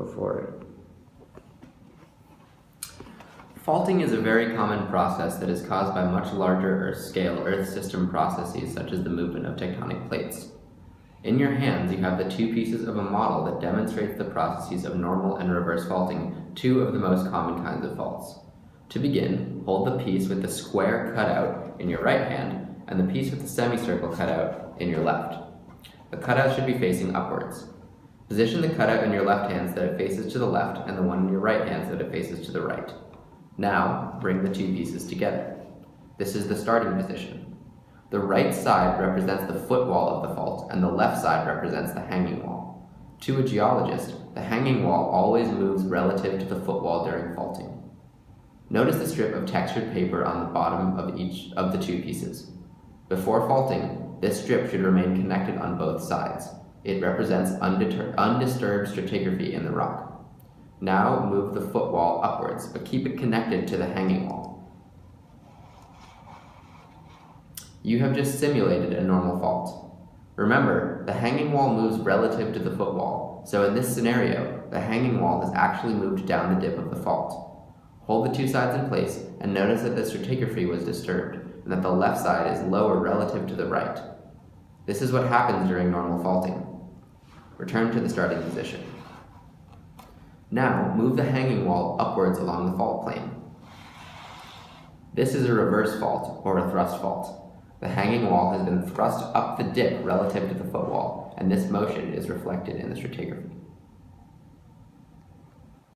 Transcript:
go for it. Faulting is a very common process that is caused by much larger scale Earth system processes such as the movement of tectonic plates. In your hands, you have the two pieces of a model that demonstrates the processes of normal and reverse faulting, two of the most common kinds of faults. To begin, hold the piece with the square cutout in your right hand and the piece with the semicircle cutout in your left. The cutout should be facing upwards. Position the cutout in your left hand so that it faces to the left and the one in your right hand so that it faces to the right. Now, bring the two pieces together. This is the starting position. The right side represents the footwall of the fault, and the left side represents the hanging wall. To a geologist, the hanging wall always moves relative to the footwall during faulting. Notice the strip of textured paper on the bottom of each of the two pieces. Before faulting, this strip should remain connected on both sides. It represents undisturbed stratigraphy in the rock. Now move the footwall upwards, but keep it connected to the hanging wall. You have just simulated a normal fault. Remember, the hanging wall moves relative to the footwall, so in this scenario, the hanging wall has actually moved down the dip of the fault. Hold the two sides in place and notice that the stratigraphy was disturbed, and that the left side is lower relative to the right. This is what happens during normal faulting. Return to the starting position. Now, move the hanging wall upwards along the fault plane. This is a reverse fault, or a thrust fault. The hanging wall has been thrust up the dip relative to the footwall, and this motion is reflected in the stratigraphy.